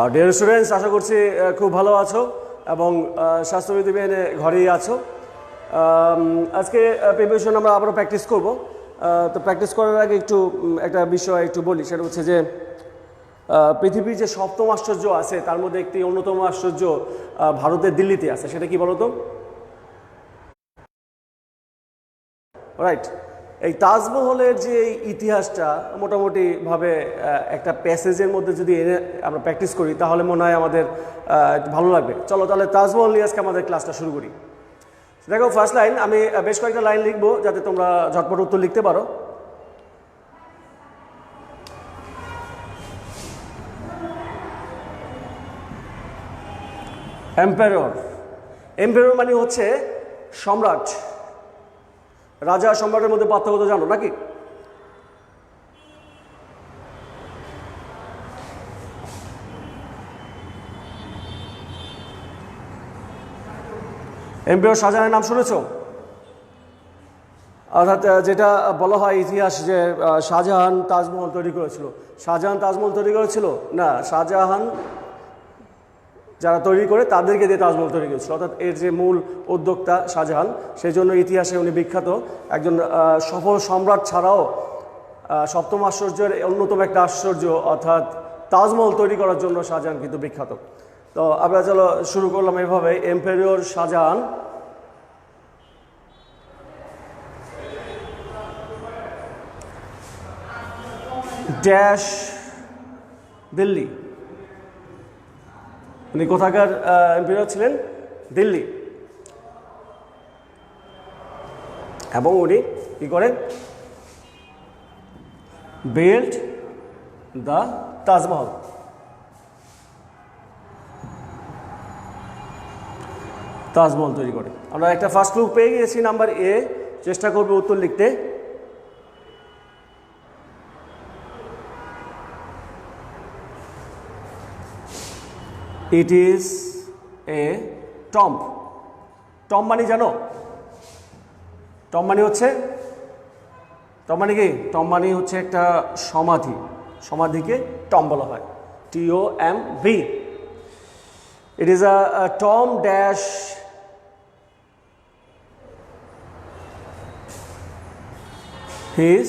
Dear students, আশা করছি খুব ভালো আছো এবং স্বাস্থ্যবিধি মেনে ঘরেই আছো। আজকে প্রিপারেশন আমরা আবারও প্র্যাকটিস করব। তো প্র্যাকটিস করার আগে একটা বিষয় একটু বলি, সেটা হচ্ছে যে পৃথিবীর যে সপ্তম আশ্চর্য আছে তার মধ্যে একটি অন্যতম আশ্চর্য ভারতের দিল্লিতে আছে। সেটা কি বলো তো? রাইট। এই তাজমহলের যে ইতিহাসটা মোটামুটিভাবে একটা প্যাসেজের মধ্যে যদি এনে আমরা প্র্যাকটিস করি তাহলে মনে হয় আমাদের ভালো লাগবে। চলো তাহলে তাজমহল নিয়ে আজকে আমাদের ক্লাসটা শুরু করি। দেখো, ফার্স্ট লাইন আমি বেশ কয়েকটা লাইন লিখবো যাতে তোমরা ঝটপট উত্তর লিখতে পারো। এম্পায়ার, এম্পায়ার মানে হচ্ছে সম্রাট। রাজা সম্রাটের মধ্যে পার্থক্য তো জানো নাকি? এম্পায়ার শাহজাহানের নাম শুনেছ? অর্থাৎ যেটা বলা হয় ইতিহাস যে শাহজাহান তাজমহল তৈরি করেছিল। শাহজাহান তাজমহল তৈরি করেছিল না, শাহজাহান যারা তৈরি করে তাদেরকে দিয়ে তাজমহল তৈরি করেছিল। অর্থাৎ এর যে মূল উদ্যোক্তা শাহজাহান, সেই জন্য ইতিহাসে উনি বিখ্যাত। একজন সফল সম্রাট ছাড়াও সপ্তম আশ্চর্যের অন্যতম একটা আশ্চর্য অর্থাৎ তাজমহল তৈরি করার জন্য শাহজাহান কিন্তু বিখ্যাত। তো আমরা চলো শুরু করলাম এভাবে। Empire Shahjahan dash Delhi. উনি কোথাকার এম্পায়ার ছিলেন? দিল্লি। এবং উনি কি করেন? Build the Taj Mahal. তাজমহল তৈরি করে। আমরা একটা ফার্স্ট ক্লু পেয়ে গিয়েছি, নাম্বার এ। চেষ্টা করবে উত্তর লিখতে। It is a tomb. Tomb মানে জানো? টম্ব মানে হচ্ছে কি? টম্ব মানে হচ্ছে একটা সমাধি। সমাধিকে টম্ব বলা হয়, TOMB। It is a tomb dash his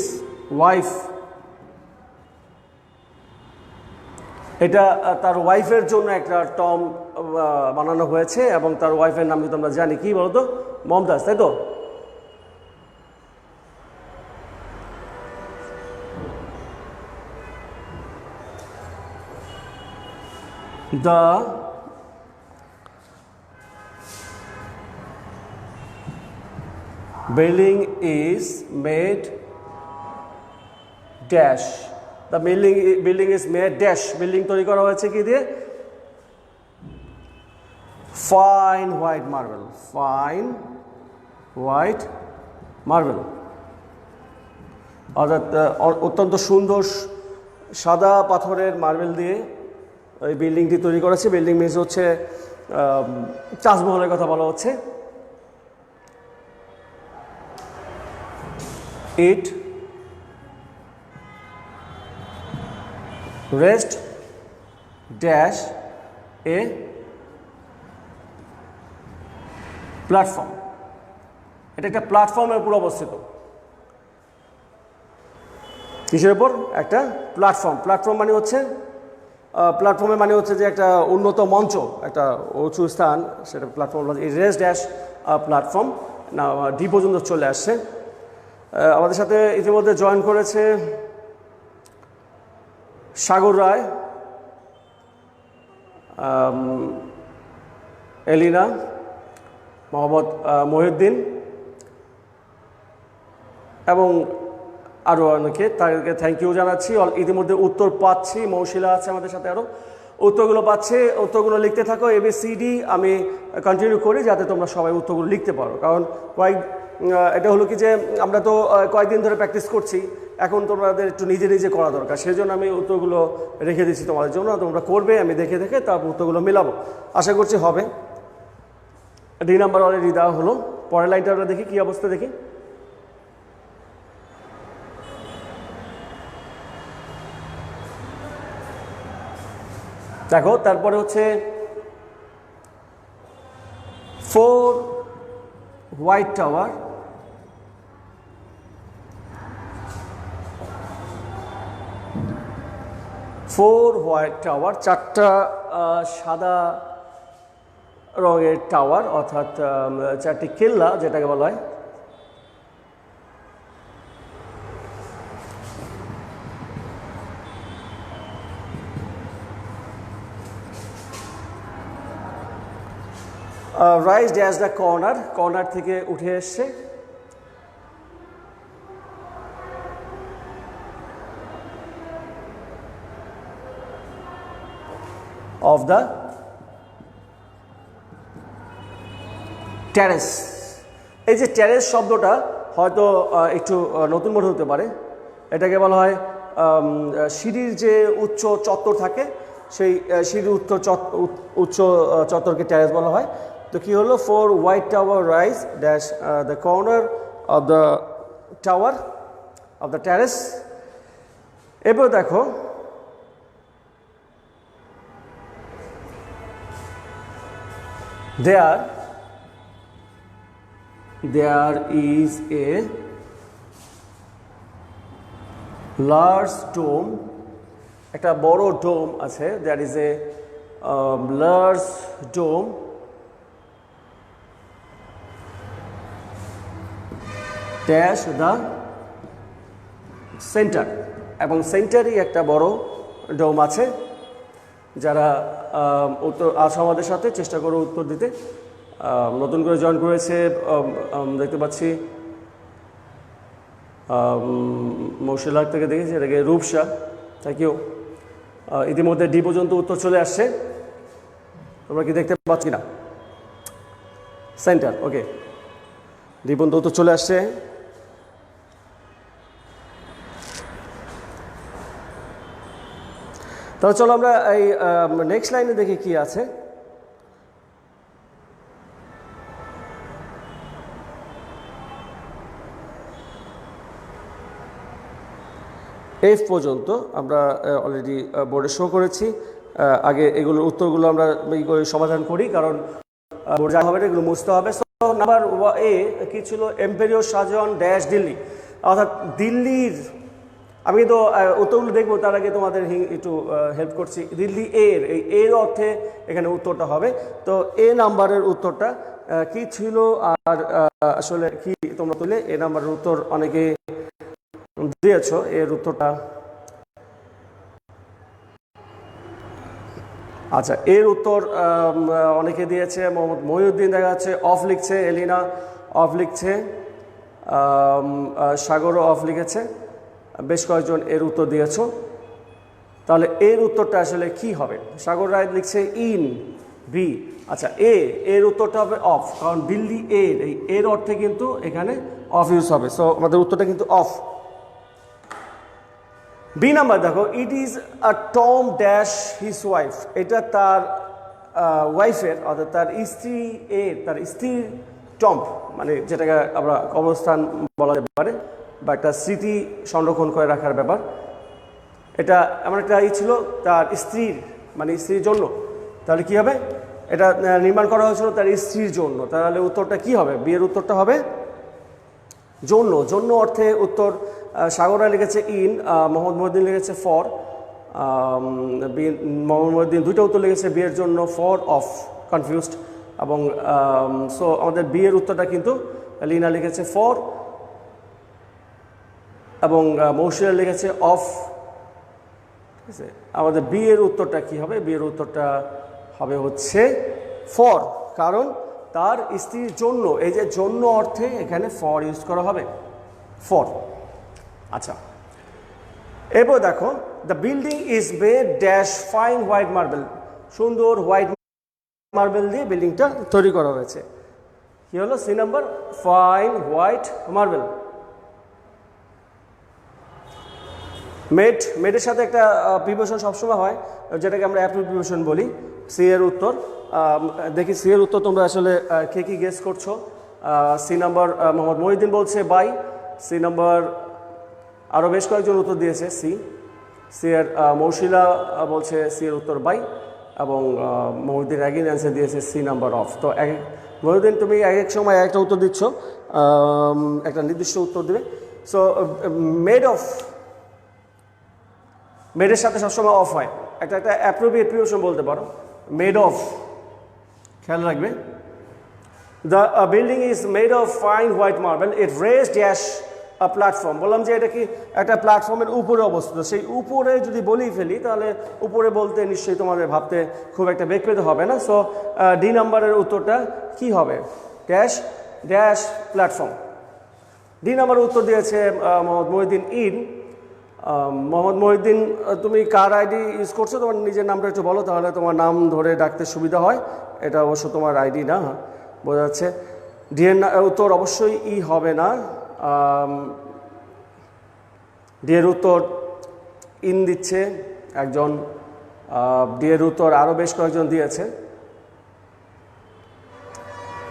wife. এটা তার ওয়াইফের জন্য একটা টম্ব বানানো হয়েছে এবং তার ওয়াইফের নাম কিন্তু আমরা জানি, কি বলতো? মমতাজ, তাই তো? The building is made dash. The building is made dash. Building তৈরি করা হয়েছে কি দিয়ে? Fine white marble. Fine white marble অর্থাৎ অত্যন্ত সুন্দর সাদা পাথরের মার্বেল দিয়ে এই বিল্ডিংটি তৈরি করেছে। বিল্ডিং মিনস হচ্ছে তাজমহলের কথা বলা হচ্ছে। ইট রেস্ট ড্যাশ এ প্ল্যাটফর্ম। এটা একটা প্ল্যাটফর্মের উপর অবস্থিত। কিসের উপর? একটা প্ল্যাটফর্ম। প্ল্যাটফর্ম মানে হচ্ছে প্ল্যাটফর্মের মানে হচ্ছে যে একটা উন্নত মঞ্চ, একটা উঁচু স্থান, সেটা প্ল্যাটফর্ম। এই রেস ড্যাশ প্ল্যাটফর্ম না ডি পর্যন্ত চলে আসছে। আমাদের সাথে ইতিমধ্যে জয়েন করেছে সাগর রায়, এলিনা, মোহাম্মদ মহিউদ্দিন এবং আরও অনেকে। তাদেরকে থ্যাংক ইউ জানাচ্ছি। ইতিমধ্যে উত্তর পাচ্ছি। মৌশিলা আছে আমাদের সাথে, আরও উত্তরগুলো পাচ্ছে। উত্তরগুলো লিখতে থাকো, ABCD আমি কন্টিনিউ করি যাতে তোমরা সবাই উত্তরগুলো লিখতে পারো। কারণ এটা হলো কি যে আমরা তো কয়েকদিন ধরে প্র্যাকটিস করছি, এখন তোমাদের একটু নিজে নিজে করা দরকার। সেই জন্য আমি উত্তরগুলো রেখে দিচ্ছি তোমাদের জন্য। তোমরা করবে, আমি দেখে তারপর উত্তরগুলো মেলাবো। আশা করছি হবে। ডি নাম্বার অলরেডি দেওয়া হলো। পরের লাইনটা আমরা দেখি, কী অবস্থা দেখি। দেখো তারপরে হচ্ছে 4 হোয়াইট টাওয়ার, চারটা সাদা রঙের টাওয়ার, অর্থাৎ চারটি কেল্লা যেটাকে বলা হয়। রাইজ ড্যাশ দ্য কর্নার থেকে উঠে এসছে। Of the terrace. এই যে টেরেস শব্দটা হয়তো একটু নতুন মনে হতে পারে। এটাকে বলা হয় সিঁড়ির যে উচ্চ চত্বর থাকে, সেই সিঁড়ির উচ্চ চত্বরকে টেরেস বলা হয়। তো কি হলো, 4 white tower rise dash the corner of the tower of the terrace. এবার দেখো there is a large dome, একটা বড় ডোম আছে। there is a large dome dash the center, এবং সেন্টারই একটা বড় ডোম আছে। যারা উত্তর আজ আমাদের সাথে চেষ্টা করো উত্তর দিতে, নতুন করে জয়েন করেছে দেখতে পাচ্ছি। মৌশিলাক থেকে দেখেছি, এটাকে রূপসা, থ্যাংক ইউ। ইতিমধ্যে ডি পর্যন্ত উত্তর চলে আসছে, তোমরা কি দেখতে পাচ্ছ কিনা? সেন্টার, ওকে, ডি পর্যন্ত উত্তর চলে আসছে। তাহলে চলো আমরা এই নেক্সট লাইনে দেখি কি আছে। এফ পর্যন্ত আমরা অলরেডি বোর্ডে শো করেছি। আগে এগুলোর উত্তরগুলো আমরা সমাধান করি, কারণ বোর্ড যা হবে এগুলো মুছতে হবে। সো নাম্বার এ কি ছিল, এম্পেরিয়র শাহজাহান ড্যাশ দিল্লি, অর্থাৎ দিল্লির। আমি কিন্তু উত্তরগুলো দেখবো, তার আগে তোমাদের একটু হেল্প করছি। দিল্লি এর, এই এর অর্থে এখানে উত্তরটা হবে। তো এ নাম্বারের উত্তরটা কি ছিল, আর আসলে কি তোমরা তুলে এ নাম্বারের উত্তর অনেকে দিয়েছ। এর উত্তরটা আচ্ছা, এর উত্তর অনেকে দিয়েছে। মোহাম্মদ মহিউদ্দিন দেখা যাচ্ছে অফ লিখছে, এলিনা অফ লিখছে, সাগরও অফ লিখেছে, বেশ কয়েকজন এর উত্তর দিয়েছ। তাহলে এর উত্তরটা আসলে কি হবে? সাগর রায় লিখছে ইন বি। আচ্ছা, এর উত্তরটা হবে অফ, কারণ দিল্লি এর, এই এর অর্থে কিন্তু এখানে অফ ইউজ হবে। সো আমাদের উত্তরটা কিন্তু অফ। বি নাম্বার দেখো, it is a Tom dash his wife, এটা তার ওয়াইফের, অর্থাৎ তার স্ত্রী এর, তার স্ত্রীর টম্প, মানে যেটাকে আমরা কবরস্থান বলা যেতে পারে, বা একটা স্মৃতি সংরক্ষণ করে রাখার ব্যাপার। এটা এমন একটা ছিল তার স্ত্রীর, মানে স্ত্রীর জন্য। তাহলে কি হবে, এটা নির্মাণ করা হয়েছিল তার স্ত্রীর জন্য। তাহলে উত্তরটা কি হবে? বিয়ের উত্তরটা হবে জন্য। জন্য অর্থে উত্তর। সাগরা লিখেছে ইন, মোহাম্মদ মহিউদ্দিন লিখেছে ফর, মোহাম্মদ মহিউদ্দিন দুইটা উত্তর লিখেছে বিয়ের জন্য, ফর অফ, কনফিউজড। এবং সো আমাদের বিয়ের উত্তরটা কিন্তু লিনা লিখেছে ফর, এবং মৌসিরা লিখেছে অফ। ঠিক আছে, আমাদের বিয়ের উত্তরটা কি হবে? বিয়ের উত্তরটা হবে হচ্ছে ফর, কারণ তার স্ত্রীর জন্য, এই যে জন্য অর্থে এখানে ফর ইউজ করা হবে, ফর। আচ্ছা, এরপর দেখো, the building is made dash fine white marble, সুন্দর হোয়াইট মার্বেল দিয়ে বিল্ডিংটা তৈরি করা হয়েছে। কি হলো C number, fine white marble. মেডের সাথে একটা প্রিপোজিশন সবসময় হয়, যেটাকে আমরা অ্যাপ্রুভ প্রিপোজিশন বলি। সি এর উত্তর দেখি, সি এর উত্তর তোমরা আসলে কে কি গেস করছো? সি নাম্বার মোহাম্মদ মহিউদ্দিন বলছে বাই। সি নাম্বার আরও বেশ কয়েকজন উত্তর দিয়েছে সি এর। মৌশিলা বলছে সি এর উত্তর বাই। এবং মহিউদ্দিন একই অ্যান্সার দিয়েছে সি নাম্বার অফ। তো মহিউদ্দিন তুমি এক সময় একটা উত্তর দিচ্ছ, একটা নির্দিষ্ট উত্তর দেবে। সো মেডের সাথে সবসময় অফ হয়, একটা অ্যাপ্রোপ্রিয়েট প্রিপোজিশন বলতে পারো, মেড অফ। খেয়াল রাখবে, the building is made of fine white marble, it raise dash a platform. বললাম যে এটা কি একটা প্ল্যাটফর্মের উপরে অবস্থিত, সেই উপরে যদি বলি ফেলি তাহলে উপরে বলতে নিশ্চয়ই তোমাদের ভাবতে খুব একটা বেগ পেতে হবে না। সো ডি নাম্বারের উত্তরটা কি হবে? Dash dash platform. ডি নাম্বারের উত্তর দিয়েছে মোহাম্মদ মহিউদ্দিন ইন। মোহাম্মদ মহিউদ্দিন, তুমি কার আইডি ইউজ করছো? তোমার নিজের নামটা একটু বলো, তাহলে তোমার নাম ধরে ডাকতে সুবিধা হয়। এটা অবশ্য তোমার আইডি না, বোঝা যাচ্ছে। ডি এর উত্তর অবশ্যই ই হবে না। ডি এর উত্তর ইন দিচ্ছে একজন, ডি এর উত্তর আরও বেশ কয়েকজন দিয়েছে,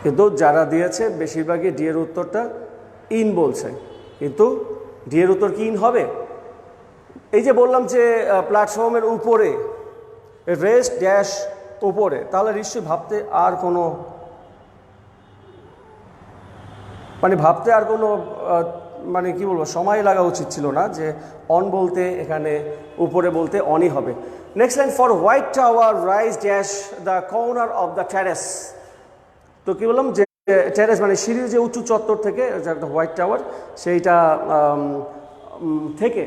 কিন্তু যারা দিয়েছে বেশিরভাগই ডি এর উত্তরটা ইন বলছে। কিন্তু ডি এর উত্তর কি ইন হবে? এই যে বললাম যে প্ল্যাটফর্মের উপরে, রেস্ট ড্যাশ উপরে, তাহলে নিশ্চয়ই ভাবতে আর কোনো মানে কি বলবো, সময় লাগা উচিত ছিল না যে অন বলতে এখানে উপরে বলতে অনই হবে। Next line, for white tower rise dash the corner of the terrace. তো কি বললাম যে টেরেস মানে সিঁড়ির যে উঁচু চত্বর থেকে একটা হোয়াইট টাওয়ার, সেইটা থেকে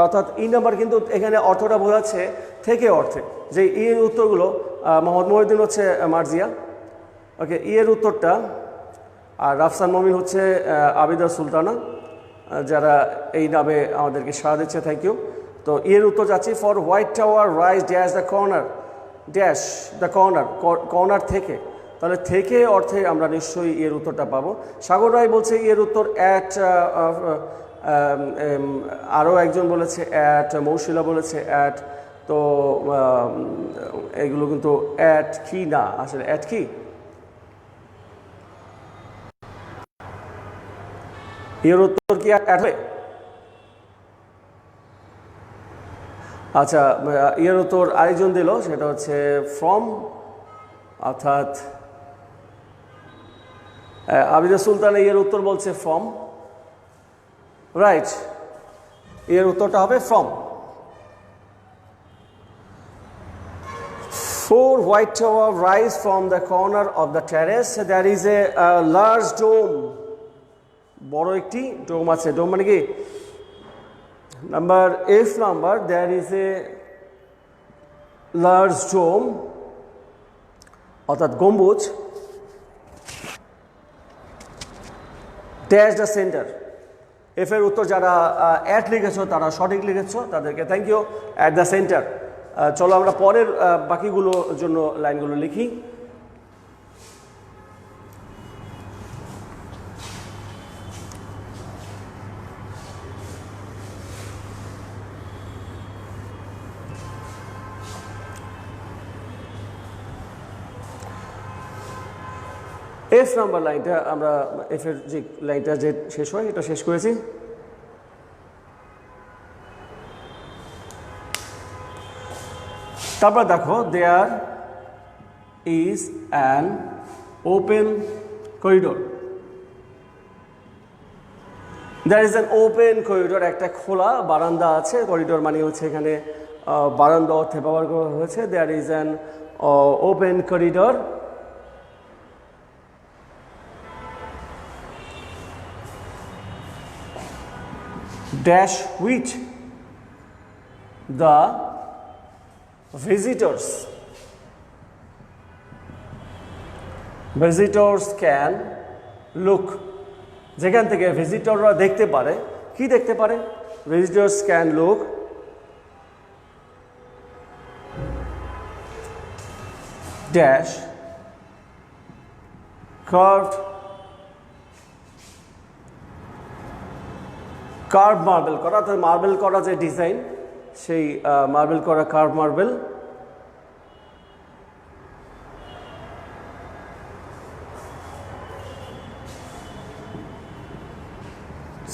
অর্থাৎ ই নাম্বার কিন্তু এখানে অর্থটা বোঝাচ্ছে থেকে অর্থে, যে ই এর উত্তরগুলো মোহাম্মদ মহিউদ্দিন হচ্ছে মার্জিয়া, ওকে, ই এর উত্তরটা, আর রাফসান মমিন হচ্ছে আবিদা সুলতানা, যারা এই নামে আমাদেরকে সাড়া দিচ্ছে, থ্যাংক ইউ। তো এর উত্তর যাচ্ছি, for white tower rise dash the corner, dash the corner, corner থেকে, তাহলে থেকে অর্থে আমরা নিশ্চয়ই এর উত্তরটা পাবো। সাগর রায় বলছে এর উত্তর অ্যাট, আরও একজন বলেছে অ্যাট, মৌশিলা বলেছে অ্যাট। তো এগুলো কিন্তু অ্যাট কি না, আসলে অ্যাট কি? এর উত্তর কি অ্যাট হবে? আচ্ছা, এর উত্তর আরেকজন দিল, সেটা হচ্ছে ফ্রম, অর্থাৎ আবিদা সুলতান এর উত্তর বলছে ফ্রম, রাইট, এর উত্তরটা হবে from. Four white tower rise from the corner of the terrace. There is a large dome. বড় একটি ডোম আছে। ডোম মানে কি? Number F number, there is a large dome, অর্থাৎ গম্বুজ, ড্যাশ দ্য সেন্টার। এফ এর উত্তর যারা অ্যাট লিখেছো তারা সঠিক লিখেছো, তাদেরকে thank you. At the centre. চলো আমরা পরের বাকিগুলোর জন্য লাইনগুলো লিখি। এফ নাম্বার লাইনটা আমরা, এফ এর যে লাইনটা যে শেষ হয় এটা শেষ করেছি। তারপর দেখো, there is an open corridor. There is an open corridor, একটা খোলা বারান্দা আছে। করিডোর মানে হচ্ছে এখানে বারান্দা অর্থে ব্যবহার করা হয়েছে। There is an open corridor dash which the visitors can look, যেখান থেকে ভিজিটররা দেখতে পারে। কি দেখতে পারে? Visitors can look dash curved marble করা, অর্থাৎ মার্বেল করা যে ডিজাইন, সেই মার্বেল করা curve marble.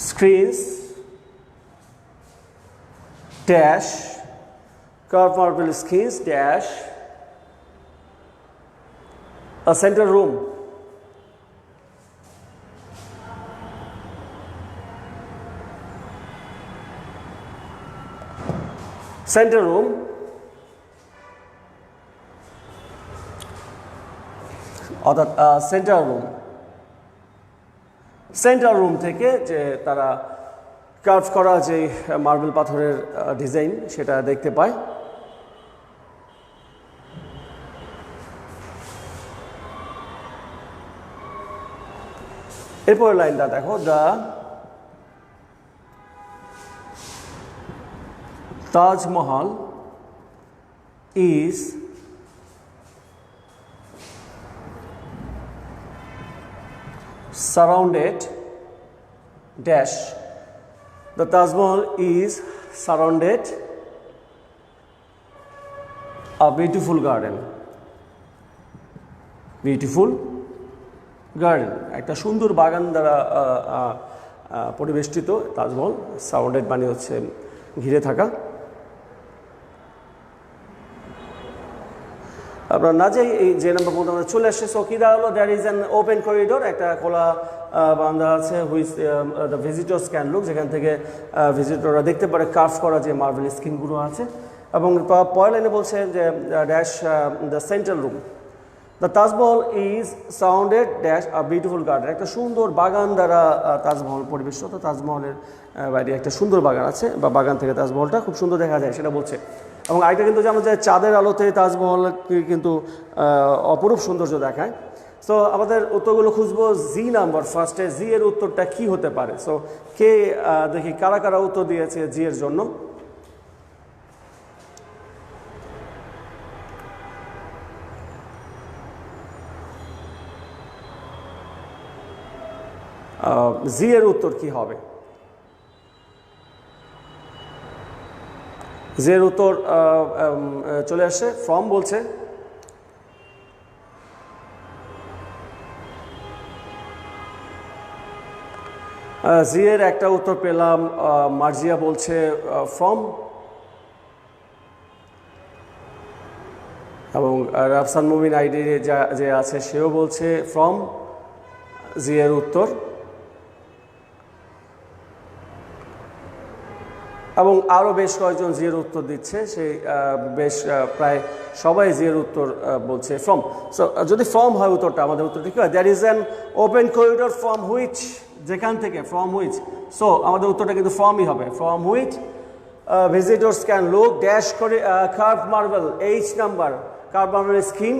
Screens dash curve marble screens dash centre room, centre room, অর্থাৎ সেন্টার রুম থেকে যে তারা কার্ভ করা যে মার্বেল পাথরের ডিজাইন সেটা দেখতে পায়। এরপরের লাইনটা দেখো, the Taj Mahal is surrounded dash. The Taj Mahal is surrounded a beautiful garden. Beautiful garden, একটা সুন্দর বাগান দ্বারা পরিবেষ্টিত তাজমহল। সারাউন্ডেড মানে হচ্ছে ঘিরে থাকা। আপনার না যাই এই যে নাম্বার পর্যন্ত আমরা চলে আসছে। সো কী দাঁড়ালো, there is an open corridor, একটা খোলা বারান্দা আছে, which the visitors can look, যেখান থেকে ভিজিটররা দেখতে পারে কার্ভ করা যে মার্বেল স্কিনগুলো আছে। এবং পরের লাইনে বলছে যে dash the central room, the Taj Mahal is surrounded dash a beautiful garden, একটা সুন্দর বাগান দ্বারা তাজমহল পরিবেষ্টিত। তাজমহলের বাইরে একটা সুন্দর বাগান আছে, বা বাগান থেকে তাজমহলটা খুব সুন্দর দেখা যায় সেটা বলছে। এবং আরেকটা কিন্তু জানো যে চাঁদের আলোতে তাজমহল কিন্তু অপরূপ সৌন্দর্য দেখায়। সো আমাদের উত্তরগুলো খুঁজবো জি নাম্বার ফার্স্টে। জি এর উত্তরটা কি হতে পারে? সো কে দেখি কারা কারা উত্তর দিয়েছে জি এর জন্য। জি এর উত্তর কি হবে? জি এর উত্তর চলে আসে, ফ্রম বলছে। জি এর একটা উত্তর পেলাম, মার্জিয়া বলছে ফ্রম, এবং রাফসান মুমিন আইডি যে আছে সেও বলছে ফ্রম। জি এর উত্তর, এবং আরও বেশ কয়েকজন জিয়ের উত্তর দিচ্ছে, সেই বেশ প্রায় সবাই জিয়ের উত্তর বলছে ফ্রম। সো যদি ফ্রম হয় উত্তরটা, আমাদের উত্তরটা কী হয়? There is an open corridor from which, যেখান থেকে, ফ্রম হুইচ। সো আমাদের উত্তরটা কিন্তু ফ্রমই হবে, from which visitors can look dash করে carve marble, H number carve marble skin.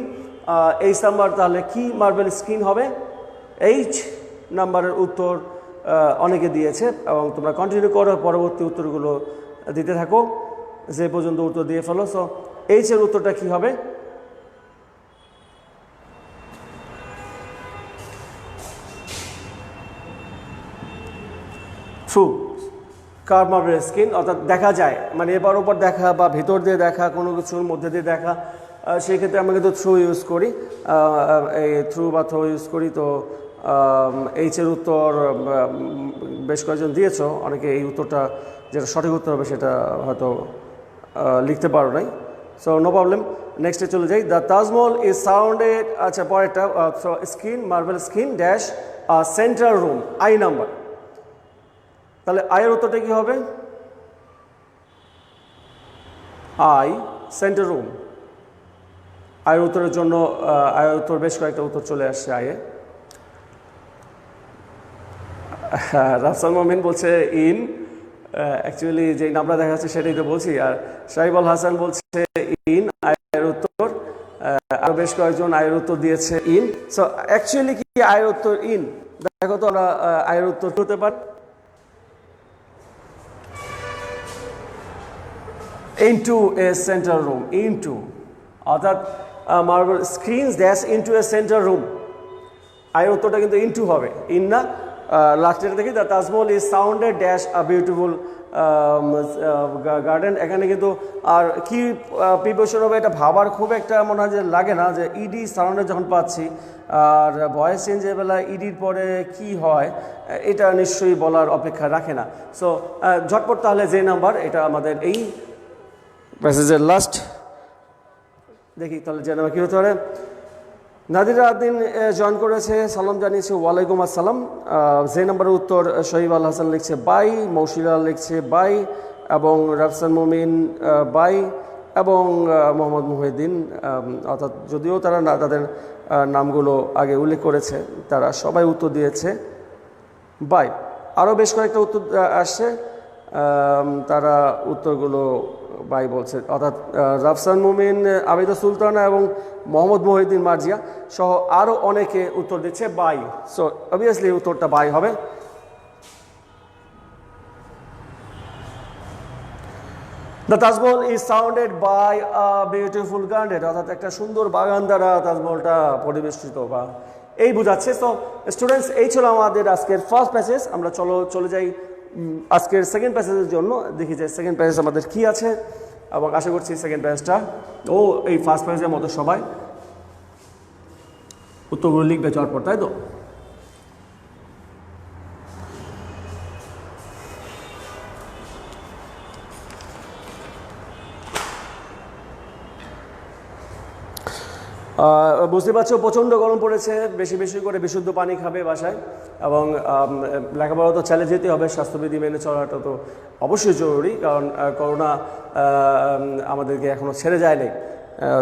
H number তাহলে কি মার্বেল স্কিন হবে? এইচ নাম্বারের উত্তর অনেকে দিয়েছে, এবং তোমরা কন্টিনিউ করো, পরবর্তী উত্তরগুলো দিতে থাকো যে পর্যন্ত উত্তর দিয়ে ফেলো। সো এইচ এর উত্তরটা কি হবে? ট্রু, কার্ভ মার্বেল স্কিন, অর্থাৎ দেখা যায়, মানে এবার ওপর দেখা বা ভেতর দিয়ে দেখা, কোনো কিছুর মধ্যে দিয়ে দেখা, সেই ক্ষেত্রে আমরা কিন্তু থ্রু ইউজ করি, এই থ্রু বা থ্রো ইউজ করি। তো এইচের উত্তর বেশ কয়েকজন দিয়েছ, অনেকে এই উত্তরটা যেটা সঠিক উত্তর হবে সেটা হয়তো লিখতে পারো নাই। সো নো প্রবলেম, নেক্সটে চলে যাই। দ্য তাজমহল ইজ সারাউন্ডেড, আচ্ছা পরেরটা skin marble skin dash central room, I number. তাহলে আয়ের উত্তরটা কী হবে? I central room. আয়ের উত্তরের জন্য আয়ের উত্তর বেশ কয়েকটা উত্তর চলে আসছে আয়ে। রাফসান মোমিন বলছে ইন, অ্যাকচুয়ালি যে নামটা দেখা যাচ্ছে সেটাই তো বলছি। আর সাহিবুল হাসান বলছে ইন, আয়ের উত্তর। আর বেশ কয়েকজন আয়ের উত্তর দিয়েছে ইন। সো অ্যাকচুয়ালি কি আয়ের উত্তর ইন? দেখো তো আমরা আয়ের উত্তর হতে পারি into a central room, into, অর্থাৎ marble screens dash into a central room. আয়ের উত্তরটা কিন্তু ইনটু হবে, ইন না। লাস্টের দেখি the Taj Mahal is surrounded dash a beautiful garden. এখানে কিন্তু আর কি প্রিপারেশন হবে এটা ভাবার খুব একটা মনে হয় যে লাগে না, যে ইডি সারাউন্ডেড যখন পাচ্ছি, আর ভয়েস চেঞ্জের বেলা ইডির পরে কি হয় এটা নিশ্চয়ই বলার অপেক্ষা রাখে না। সো ঝটপট তাহলে যে নাম্বার, এটা আমাদের এই প্যাসেজের লাস্ট। দেখি তাহলে যে নাম্বার কী হতে পারে? নাদিরা আদিন জয়েন করেছে, সালাম জানিয়েছে, ওয়ালাইকুম আসসালাম। যে নাম্বারের উত্তর শহীদ আল হাসান লিখছে বাই, মৌশিলা লিখছে বাই, এবং রাফসান মুমিন বাই, এবং মোহাম্মদ মুহিউদ্দিন, অর্থাৎ যদিও তারা তাদের নামগুলো আগে উল্লেখ করেছে, তারা সবাই উত্তর দিয়েছে বাই। আরও বেশ কয়েকটা উত্তর আসছে, তারা উত্তরগুলো বাই বলছে, অর্থাৎ রাফসান মুমিন, আবিদা সুলতানা এবং মোহাম্মদ মুহিউদ্দিন মার্জিয়া সহ আরও অনেকে উত্তর দিচ্ছে বাই। সো অবভিয়াসলি উত্তরটা বাই হবে। The Taj Mahal is surrounded by a beautiful garden, অর্থাৎ একটা সুন্দর বাগান দ্বারা তাজমহলটা পরিবেষ্টিত বা এই বোঝাচ্ছে। তো স্টুডেন্টস, এই ছিল আমাদের আজকের ফার্স্ট প্যাসেজ। আমরা চলে যাই আজকের সেকেন্ড প্যাসেজের জন্য, দেখি যে সেকেন্ড প্যাসেজ আমাদের কী আছে, এবং আশা করছি সেকেন্ড প্যাসেজটা এই ফার্স্ট প্যাসেজের মতো সবাই উত্তরগুলো লিখবে চটপট, তাই তো? বুঝতে পারছো প্রচণ্ড গরম পড়েছে, বেশি বেশি করে বিশুদ্ধ পানি খাবে বাসায়, এবং লেখাপড়া তো চালিয়ে যেতে হবে, স্বাস্থ্যবিধি মেনে চলাটা তো অবশ্যই জরুরি, কারণ করোনা আমাদেরকে এখনও ছেড়ে যায়নি।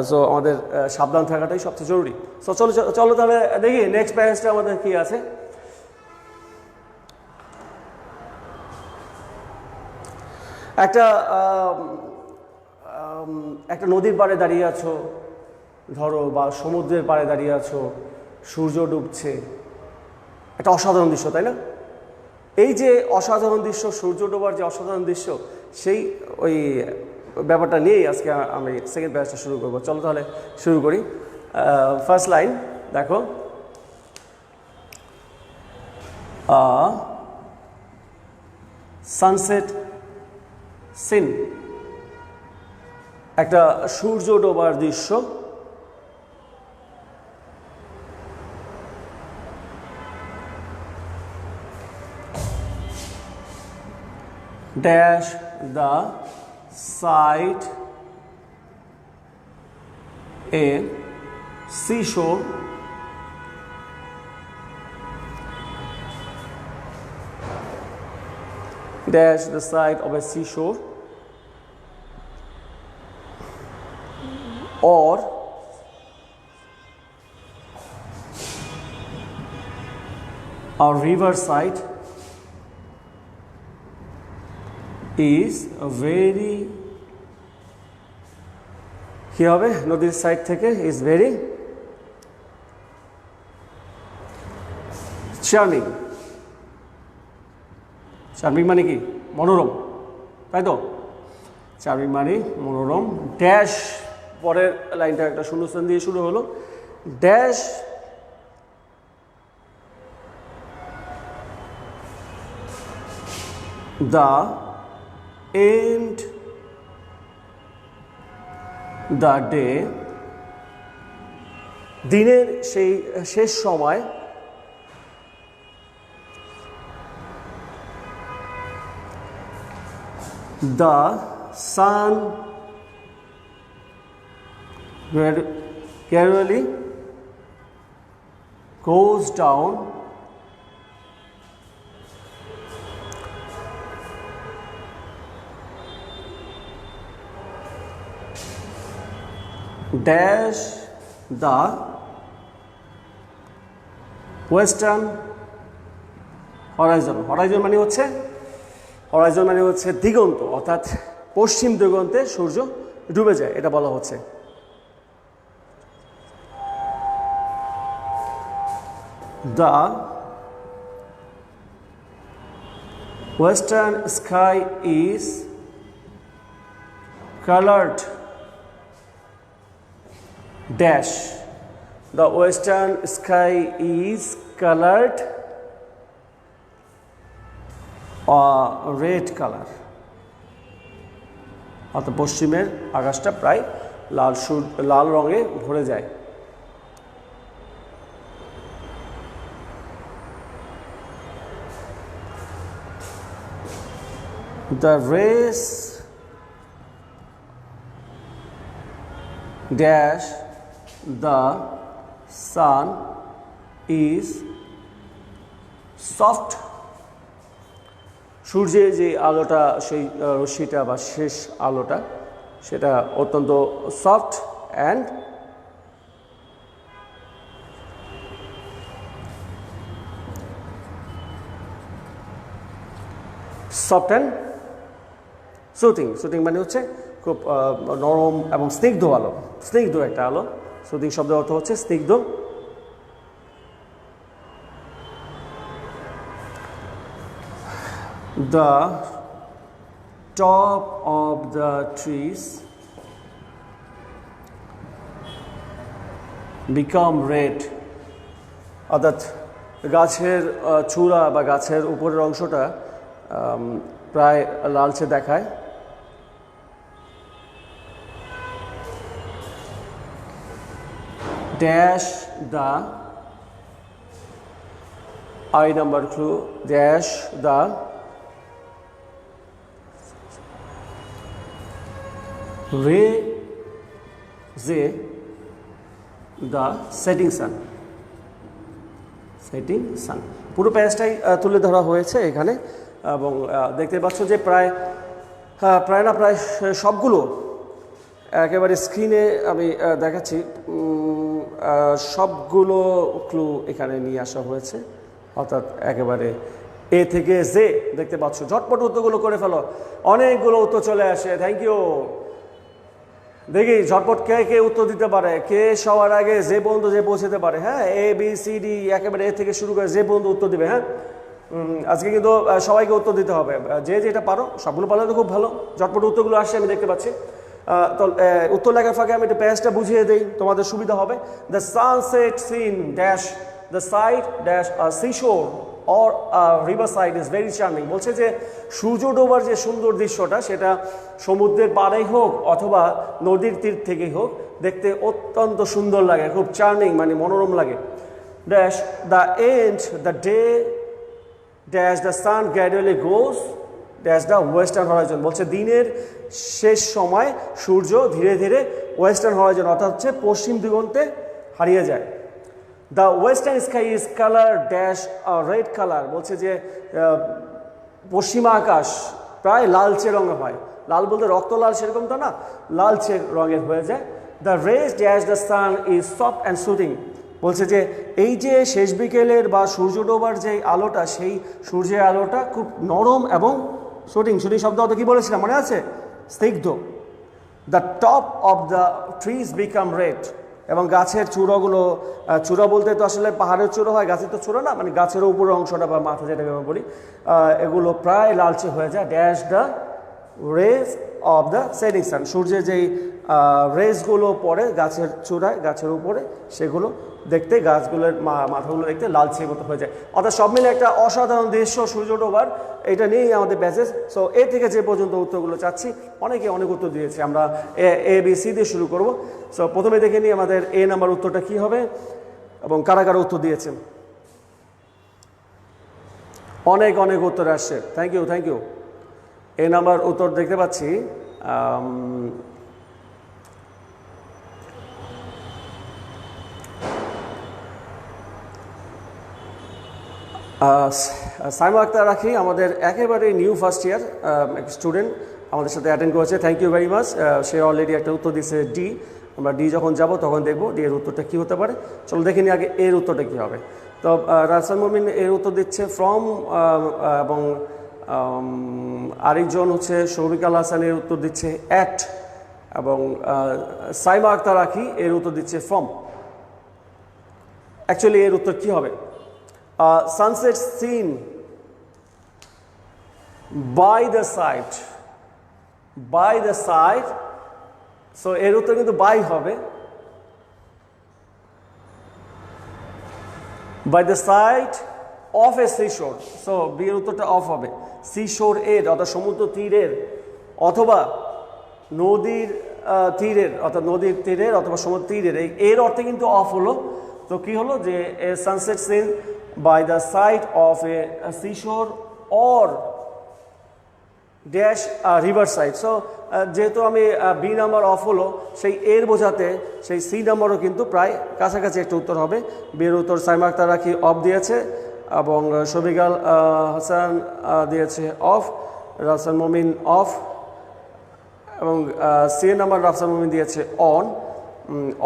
সো আমাদের সাবধান থাকাটাই সবচেয়ে জরুরি। সো চলো তাহলে দেখি নেক্সট প্যাসেজটা আমাদের কী আছে। একটা নদীর পাড়ে দাঁড়িয়ে আছো ধরো, বা সমুদ্রের পাড়ে দাঁড়িয়ে আছো, সূর্য ডুবছে, একটা অসাধারণ দৃশ্য, তাই না? এই যে অসাধারণ দৃশ্য, সূর্য ডোবার যে অসাধারণ দৃশ্য, সেই ওই ব্যাপারটা নিয়েই আজকে আমি সেকেন্ড প্যাসেজটা শুরু করবো। চলো তাহলে শুরু করি। ফার্স্ট লাইন দেখো, সানসেট সিন, একটা সূর্য ডোবার দৃশ্য। Dash the sight a seashore dash the side of a seashore or a riverside is a very, কি হবে নদীর সাইড থেকে, is very charming। চার্মিং মানে কি? মনোরম, তাই তো? চার্মিং মানে মনোরম। ড্যাশ, পরের লাইনটা একটা শূন্যস্থান দিয়ে শুরু হলো, dash the end the day, দিনের সেই শেষ সময়, the sun gradually goes down dash the western horizon। Horizon মানে হচ্ছে দিগন্ত, অর্থাৎ পশ্চিম দিগন্তে সূর্য ডুবে যায়, এটা বলা হচ্ছে। The western sky is colored dash, the western sky is colored red color, অর্থাৎ পশ্চিমের আকাশটা প্রায় লাল রঙে ভরে যায়। The rays dash the sun is soft. সূর্যের যে আলোটা, সেই রশ্মিটা বা শেষ আলোটা, সেটা অত্যন্ত সফট অ্যান্ড সুথিং। সুথিং মানে হচ্ছে খুব নরম এবং স্নিগ্ধ আলো, স্নিগ্ধ একটা আলো। সুথিং শব্দের অর্থ হচ্ছে স্নিগ্ধ। The top of the trees become red. অর্থাৎ গাছের চূড়া বা গাছের উপরের অংশটা প্রায় লালচে দেখায়। Dash the I number clue, dash the rays the setting sun. Setting সান। পুরো প্যাচটাই তুলে ধরা হয়েছে এখানে, এবং দেখতে পাচ্ছ যে প্রায় সবগুলো একেবারে স্ক্রিনে আমি দেখাচ্ছি, সবগুলো ক্লু এখানে নিয়ে আসা হয়েছে। অর্থাৎ একেবারে এ থেকে জে দেখতে পাচ্ছ। ঝটপট উত্তরগুলো করে ফেলো, অনেকগুলো উত্তর চলে আসে। Thank you. দেখি ঝটপট কে কে উত্তর দিতে পারে, কে সবার আগে যে পর্যন্ত যে পৌঁছতে পারে। হ্যাঁ, এ বি সি ডি একেবারে এ থেকে শুরু করে যে পর্যন্ত উত্তর দিবে। হ্যাঁ, আজকে কিন্তু সবাইকে উত্তর দিতে হবে, যে যেটা পারো। সবগুলো পারলে তো খুব ভালো। ঝটপট উত্তরগুলো আসছে আমি দেখতে পাচ্ছি। তো উত্তর লেখার ফাঁকে আমি একটু প্যাচটা বুঝিয়ে দিই, তোমাদের সুবিধা হবে। The sunset scene dash the side dash seashore or river side is very charming. বলছে যে সূর্য ডোবার যে সুন্দর দৃশ্যটা, সেটা সমুদ্রের পাড়েই হোক অথবা নদীর তীর থেকেই হোক, দেখতে অত্যন্ত সুন্দর লাগে, খুব চার্মিং মানে মনোরম লাগে। Dash the end the day dash the San gradually goes dash the western Horizon. বলছে দিনের শেষ সময় সূর্য ধীরে ধীরে ওয়েস্টার্ন হরাইজন অর্থাৎ হচ্ছে পশ্চিম দিগন্তে হারিয়ে যায়। The western sky is colour dash red colour. বলছে যে পশ্চিমা আকাশ প্রায় লালচে রঙের হয়। লাল বলতে রক্ত লাল সেরকমটা না, লালচে রঙের হয়ে যায়। The rays dash the sun is soft and soothing. বলছে যে এই যে শেষ বিকেলের বা সূর্য ডোবার যে আলোটা, সেই সূর্যের আলোটা খুব নরম এবং সুথিং। সুথিং শব্দ অত কি বলেছিলাম মনে আছে? স্নিগ্ধ। The top of the trees become red. এবং গাছের চূড়াগুলো, চূড়া বলতে তো আসলে পাহাড়ের চূড়া হয়, গাছের তো চূড়া না, মানে গাছের উপরের অংশটা বা মাথা যেটাকে আমরা বলি, এগুলো প্রায় লালচে হয়ে যায়। Dash the rays of the setting sun. সূর্যের যেই রেজগুলো পড়ে গাছের চূড়ায়, গাছের উপরে, সেগুলো দেখতে, গাছগুলোর মাথাগুলো দেখতে লালচে মতো হয়ে যায়। অর্থাৎ সব মিলে একটা অসাধারণ দৃশ্য সূর্য ডোবার, এটা নিয়েই আমাদের ব্যাচেস। সো এ থেকে যে পর্যন্ত উত্তরগুলো চাচ্ছি, অনেকে অনেক উত্তর দিয়েছে। আমরা এ বি সি দিয়ে শুরু করব। সো প্রথমে দেখে নিই আমাদের এ নাম্বার উত্তরটা কী হবে এবং কারা কারা উত্তর দিয়েছে। অনেক অনেক উত্তর আসছে, thank you thank you. A number উত্তর দেখতে পাচ্ছি সাইমা আক্তার রাখি, আমাদের একেবারে নিউ ফার্স্ট ইয়ার স্টুডেন্ট, আমাদের সাথে অ্যাটেন্ড করেছে। Thank you very much. সে অলরেডি একটা উত্তর দিচ্ছে ডি। আমরা ডি যখন যাব তখন দেখবো ডি এর উত্তরটা কী হতে পারে। চলো দেখে নিই আগে এর উত্তরটা কী হবে। তো রাসেল মুমিন এর উত্তর দিচ্ছে ফ্রম, এবং আরেকজন হচ্ছে শৌরিক আল হাসান এর উত্তর দিচ্ছে অ্যাট, এবং সাইমা আক্তার রাখি এর উত্তর দিচ্ছে ফ্রম। অ্যাকচুয়ালি এর উত্তর কী হবে? Sunset scene by the side, by the side. So এর উত্তর কিন্তু বাই হবে, by the side of a seashore. So B এর উত্তরটা অফ হবে। সিশোর এর অর্থাৎ সমুদ্র তীরের, অথবা নদীর তীরের, অর্থাৎ নদীর তীরের অথবা সমুদ্র তীরের, এর অর্থে কিন্তু অফ হলো। তো কি হলো যে a sunset scene by the side of a seashore or dash river side. So যেহেতু আমি বি নাম্বার অফ হলো, সেই এর বোঝাতে সেই সি নাম্বারও কিন্তু প্রায় কাছাকাছি একটা উত্তর হবে। বিয়ের উত্তর সাইমা আক্তার রাখি অফ দিয়েছে এবং শফিক আল হাসান দিয়েছে অফ, রাফসান মমিন অফ এবং সি নাম্বার রাফসান মমিন দিয়েছে অন।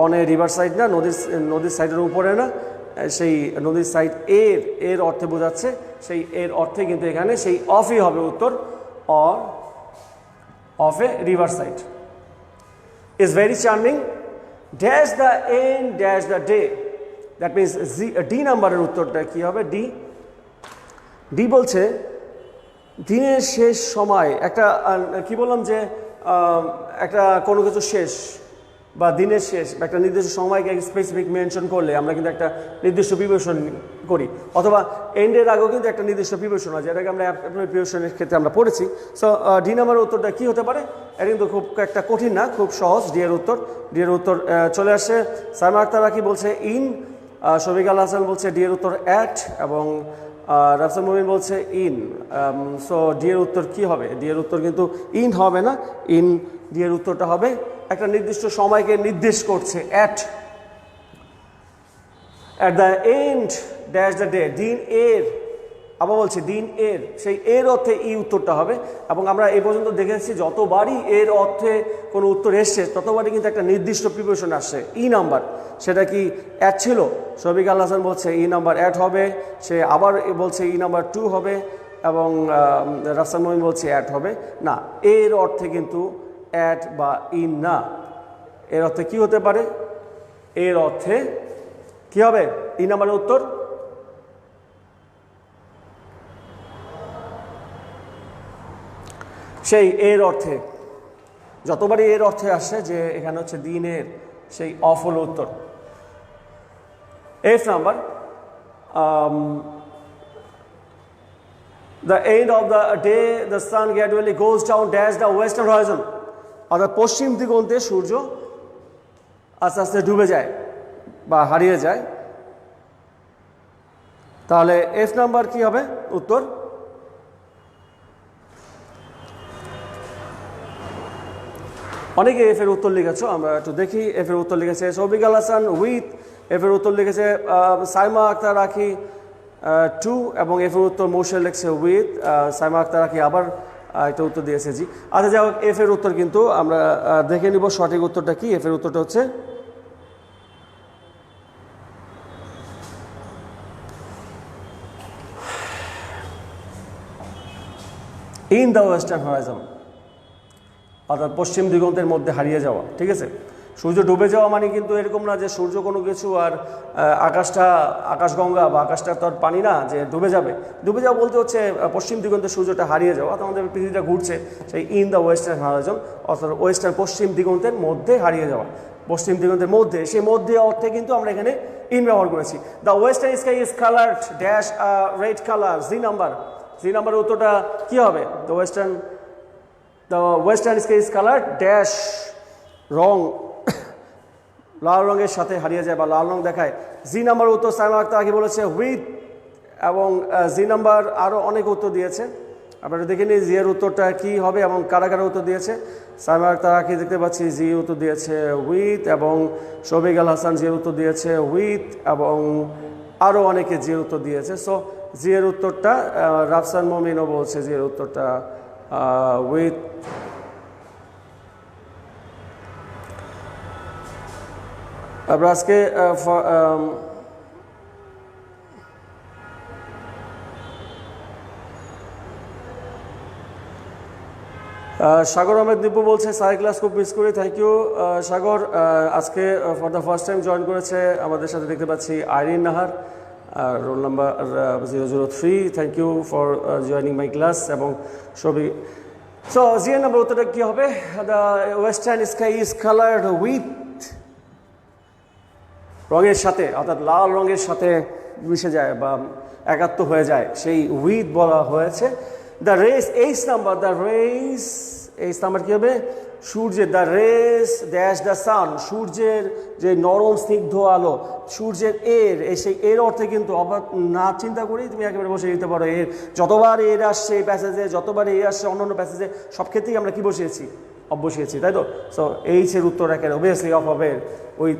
অনে রিভার সাইড না, নদীর সাইডের উপরে না, সেই নদীর সাইড এর অর্থে বোঝাচ্ছে, সেই এর অর্থে কিন্তু এখানে সেই অফই হবে উত্তর, or of A river side. Is very charming, dash the end dash the day, that means D নাম্বারের উত্তরটা কী হবে? ডি বলছে দিনের শেষ সময়, একটা কি বললাম যে একটা কোনো কিছু শেষ বা দিনের শেষ বা একটা নির্দিষ্ট সময়কে স্পেসিফিক মেনশন করলে আমরা কিন্তু একটা নির্দিষ্ট প্রিপারেশন করি, অথবা এন্ডের আগেও কিন্তু একটা নির্দিষ্ট প্রিপারেশন হয়, যেটাকে আমরা প্রিপারেশনের ক্ষেত্রে আমরা পড়েছি। সো ডি নাম্বারের উত্তরটা কী হতে পারে? এটা কিন্তু খুব একটা কঠিন না, খুব সহজ। ডি এর উত্তর চলে আসছে। সাইমা আক্তার রাখি বলছে ইন, শফিক আল হাসান বলছে ডি এর উত্তর অ্যাট এবং রাফসান মুমিন বলছে ইন। সো ডি এর উত্তর কী হবে? ডি এর উত্তর কিন্তু ইন হবে না, ইন। ডি এর উত্তরটা হবে একটা নির্দিষ্ট সময়কে নির্দেশ করছে, at the end dash the day, দিন এর, আবার বলছি দিন এর, সেই এর অর্থে ই উত্তরটা হবে। এবং আমরা এই পর্যন্ত দেখেছি যতবারই এর অর্থে কোনো উত্তর এসছে ততবারই কিন্তু একটা নির্দিষ্ট প্রিপারেশন আসছে, ই নাম্বার। সেটা কি অ্যাট ছিল? শফিক আল হাসান বলছে ই নাম্বার অ্যাট হবে, সে আবার বলছে ই নাম্বার 2 হবে এবং রাফসান মমিন বলছে অ্যাট হবে না। এর অর্থে কিন্তু অ্যাট বা ইন না, এর অর্থে কি হতে পারে? এর অর্থে কি হবে? ই নাম্বারের উত্তর সেই এর অর্থে, যতবারই এর অর্থে আসে যে এখানে হচ্ছে দিনের, সেই অফ হলো উত্তর। F number, the end of the day the sun gradually goes down dash the western Horizon, অর্থাৎ পশ্চিম দিগন্তে সূর্য আস্তে আস্তে ডুবে যায় বা হারিয়ে যায়। তাহলে এফ নাম্বার কি হবে উত্তর? অনেকে এফ এর উত্তর লিখেছ, আমরা একটু দেখি। এফ এর উত্তর লিখেছে শফিক আল হাসান উইথ, এফ এর উত্তর লিখেছে সাইমা আক্তার রাখি 2 এবং এফ এর উত্তর মৌসেল লিখছে উইথ, সাইমা আক্তার রাখি আবার একটা উত্তর দিয়েছে জি। আচ্ছা যাই হোক, এফ এর উত্তর কিন্তু আমরা দেখে নিব সঠিক উত্তরটা কি। এফ এর উত্তরটা হচ্ছে ইন দ্য ওয়েস্টার্ন হরাইজন, অর্থাৎ পশ্চিম দিগন্তের মধ্যে হারিয়ে যাওয়া। ঠিক আছে, সূর্য ডুবে যাওয়া মানে কিন্তু এরকম না যে সূর্য কোনো কিছু আর আকাশগঙ্গা বা আকাশটা তো আর পানি না যে ডুবে যাবে। ডুবে যাওয়া বলতে হচ্ছে পশ্চিম দিগন্তে সূর্যটা হারিয়ে যাওয়া, তো আমাদের পৃথিবীটা ঘুরছে সেই ইন দ্য ওয়েস্টার্ন হরাইজন, অর্থাৎ ওয়েস্টার্ন পশ্চিম দিগন্তের মধ্যে হারিয়ে যাওয়া, পশ্চিম দিগন্তের মধ্যে, সেই মধ্যে অর্থে কিন্তু আমরা এখানে ইন ব্যবহার করেছি। The western sky is coloured dash red colour, G নাম্বারের উত্তরটা কী হবে? The western sky is coloured dash, রং লাল রঙের সাথে হারিয়ে যায় বা লাল রং দেখায়। জি নাম্বার উত্তর সাইমা আক্তার আগে বলেছে উইথ এবং জি নাম্বার আরও অনেক উত্তর দিয়েছে, আপনারা দেখে নিন জি এর উত্তরটা কী হবে এবং কারা কারা উত্তর দিয়েছে। সাইমা আক্তার আগে দেখতে পাচ্ছি জি উত্তর দিয়েছে উইথ এবং শফিক আল হাসান জি উত্তর দিয়েছে উইথ এবং আরও অনেকে জি উত্তর দিয়েছে। সো জি এর উত্তরটা রাফসান মমিনও বলছে জি এর উত্তরটা উইথ। আমরা আজকে সাগর আহমেদ দিব্য বলছে সাই ক্লাস খুব মিস করি, থ্যাংক ইউ সাগর। আজকে for the first time join করেছে আমাদের সাথে দেখতে পাচ্ছি Irin Nahar, roll number 003, thank you for joining my class এবং ছবি। সো জি এর নাম্বার উত্তরটা কী হবে? The western sky is coloured with, রঙের সাথে, অর্থাৎ লাল রঙের সাথে মিশে যায় বা একাত্ম হয়ে যায়, সেই উইথ বলা হয়েছে। The rays, H number, the rays, H number কী হবে? সূর্যের the rays dash the sun, সূর্যের যে নরম স্নিগ্ধ আলো, সূর্যের এর, সেই এর অর্থে কিন্তু অবাক না চিন্তা করি তুমি একেবারে বসে দিতে পারো এর, যতবার এর আসছে এই প্যাসেজে, যতবার এর আসছে অন্যান্য প্যাসেজে, সব ক্ষেত্রেই আমরা কি বসিয়েছি? অফ বসিয়েছি, তাই তো? সো এইচের উত্তর একেবারে অবভিয়াসলি অফ হবে, ওই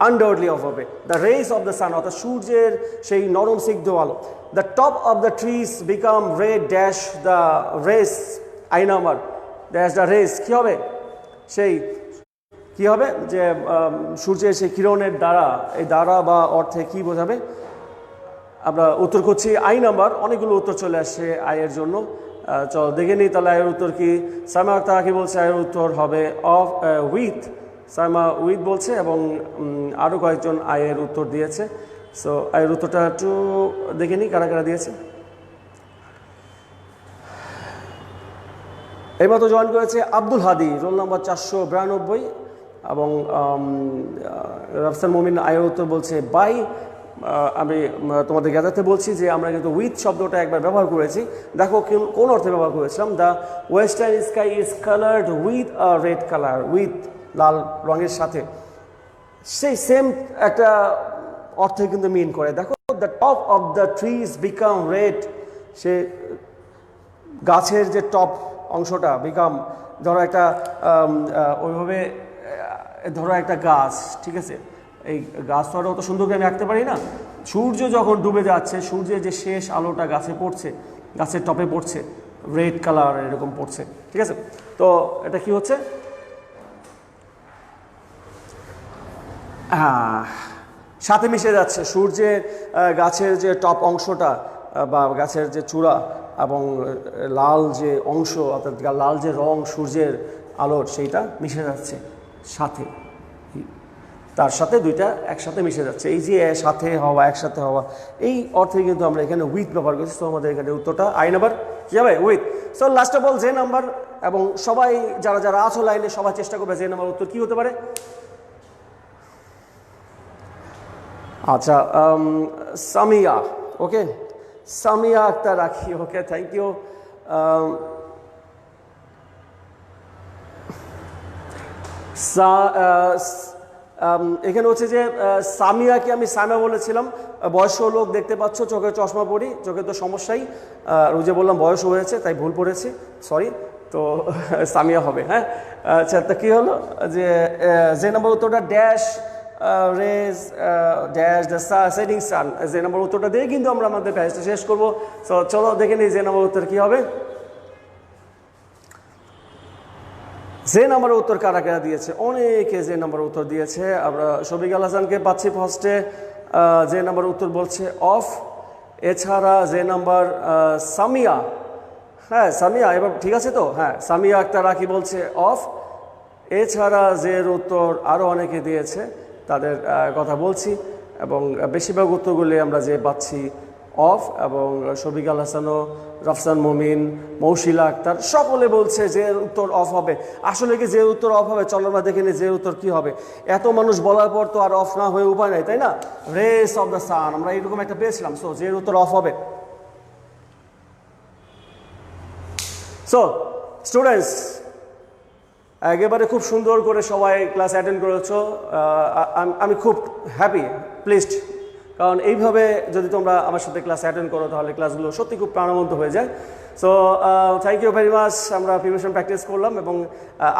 আনডাউটলি অফ হবে। The rays of the sun, অর্থাৎ সূর্যের সেই নরম স্নিগ্ধ আলো। The top of the trees become red dash the rays, I number dash the rays, কী হবে? সেই কি হবে যে সূর্যের সেই কিরণের দ্বারা, এই দ্বারা বা অর্থে কি বোঝাবে? আমরা উত্তর করছি আই নাম্বার। অনেকগুলো উত্তর চলে আসছে আয়ের জন্য, চলো দেখে নিই তাহলে আয়ের উত্তর কি। সাইমা আক্তার কি বলছে? আয়ের উত্তর হবে অফ উইথ, সাইমা উইথ বলছে, এবং আরও কয়েকজন আয়ের উত্তর দিয়েছে। সো আয়ের উত্তরটা একটু দেখে নিই কারা কারা দিয়েছে। এইমাত্র জয়েন করেছে আব্দুল হাদি, রোল নাম্বার 492, এবং রাফসান মুমিন আয়ের উত্তর বলছে বাই। আমি তোমাদের জ্ঞাতার্থে বলছি যে আমরা কিন্তু উইথ শব্দটা একবার ব্যবহার করেছি, দেখো কোন অর্থে ব্যবহার করেছিলাম। The western sky is coloured with a red colour, with লাল রঙের সাথে, সেই সেম একটা অর্থে কিন্তু মিন করে। দেখো the top of the trees become red, সে গাছের যে টপ অংশটা, বিকাম, ধরো একটা ওইভাবে, ধরো একটা গাছ, ঠিক আছে, এই গাছ তো অত সুন্দর করে আমি আঁকতে পারি না। সূর্য যখন ডুবে যাচ্ছে, সূর্যের যে শেষ আলোটা গাছে পড়ছে, গাছের টপে পড়ছে, রেড কালার এরকম পড়ছে, ঠিক আছে। তো এটা কি হচ্ছে? সাথে মিশে যাচ্ছে সূর্যের, গাছের যে টপ অংশটা বা গাছের যে চূড়া এবং লাল যে অংশ, অর্থাৎ লাল যে রং সূর্যের আলোর, সেইটা মিশে যাচ্ছে সাথে, তার সাথে দুইটা একসাথে মিশে যাচ্ছে। এই যে সাথে হওয়া, একসাথে হওয়া, এই অর্থে কিন্তু আমরা এখানে উইথ ব্যবহার করছি। তো আমাদের এখানে উত্তরটা আই নাম্বার কী হবে? With. So last of all যে নাম্বার, এবং সবাই যারা যারা আছো লাইনে সবাই চেষ্টা করবে যে নাম্বার উত্তর কী হতে পারে। আচ্ছা, সামিয়া, ওকে, সামিয়া আক্তার রাখি, ওকে, থ্যাংক ইউ। এখানে হচ্ছে যে সামিয়াকে আমি সামিয়া বলেছিলাম, বয়স্ক লোক দেখতে পাচ্ছ, চোখে চশমা পরি, চোখে তো সমস্যাই, ওই যে বললাম বয়স হয়েছে তাই ভুল পড়েছি, সরি, তো সামিয়া হবে। হ্যাঁ, আচ্ছা, তা কী হলো যে নাম্বার উত্তরটা dash rays dash the setting sun, যে নাম্বার উত্তরটা দিয়ে কিন্তু আমরা আমাদের প্যারেজটা শেষ করবো। সো চলো দেখে নিই যে নাম্বার উত্তর কী হবে। যে নাম্বারের উত্তর কারা কারা দিয়েছে? অনেকে যে নাম্বার উত্তর দিয়েছে। আমরা শফিক আল হাসানকে পাচ্ছি ফার্স্টে, যে নাম্বার উত্তর বলছে অফ। এছাড়া যে নাম্বার সামিয়া, হ্যাঁ সামিয়া, এবার ঠিক আছে তো? হ্যাঁ, সামিয়া আক্তার রাখি বলছে অফ। এছাড়া যে উত্তর আরও অনেকে দিয়েছে তাদের কথা বলছি, এবং বেশিরভাগ উত্তরগুলি আমরা যে পাচ্ছি অফ, এবং শফিক আল হাসানও, রাফসান মুমিন, মৌশিলা আক্তার সকলে বলছে যে উত্তর অফ হবে। আসলে কি যে উত্তর অফ হবে? চলো আমরা দেখে নিই যে উত্তর কি হবে। এত মানুষ বলার পর তো আর অফ না হয়ে উপায় নাই, তাই না? রেস অফ দ্য সান আমরা এরকম একটা পেয়েছিলাম, সো যে উত্তর অফ হবে। সো স্টুডেন্টস, একেবারে খুব সুন্দর করে সবাই ক্লাস অ্যাটেন্ড করেছো, আমি খুব হ্যাপি, প্লিজড, কারণ এইভাবে যদি তোমরা আমার সাথে ক্লাস অ্যাটেন্ড করো তাহলে ক্লাসগুলো সত্যি খুব প্রাণবন্ত হয়ে যায়। So thank you very much. আমরা প্রিপারেশন প্র্যাকটিস করলাম, এবং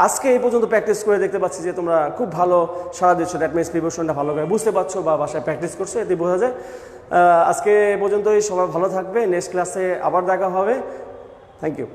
আজকে এই পর্যন্ত প্র্যাকটিস করে দেখতে পাচ্ছি যে তোমরা খুব ভালো সাড়া দিচ্ছ, দ্যাট মিনস প্রিপারেশনটা ভালো করে বুঝতে পারছো বা বাসায় প্র্যাকটিস করছো, এতে বোঝা যায়। আজকে এই পর্যন্তই, সবাই ভালো থাকবে, নেক্সট ক্লাসে আবার দেখা হবে। Thank you.